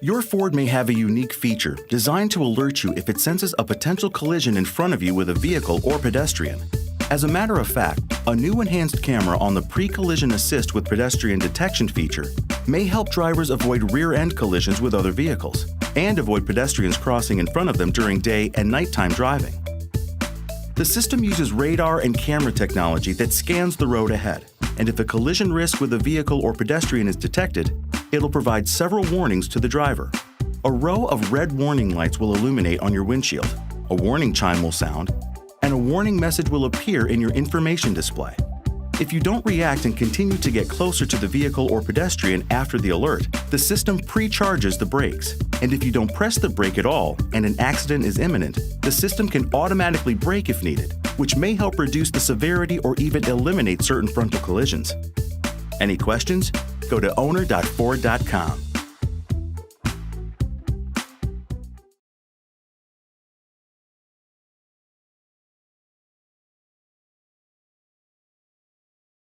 Your Ford may have a unique feature designed to alert you if it senses a potential collision in front of you with a vehicle or pedestrian. As a matter of fact, a new enhanced camera on the Pre-Collision Assist with Pedestrian Detection feature may help drivers avoid rear-end collisions with other vehicles and avoid pedestrians crossing in front of them during day and nighttime driving. The system uses radar and camera technology that scans the road ahead, and if a collision risk with a vehicle or pedestrian is detected, it'll provide several warnings to the driver. A row of red warning lights will illuminate on your windshield, a warning chime will sound, and a warning message will appear in your information display. If you don't react and continue to get closer to the vehicle or pedestrian after the alert, the system pre-charges the brakes. And if you don't press the brake at all and an accident is imminent, the system can automatically brake if needed, which may help reduce the severity or even eliminate certain frontal collisions. Any questions? Go to owner.ford.com.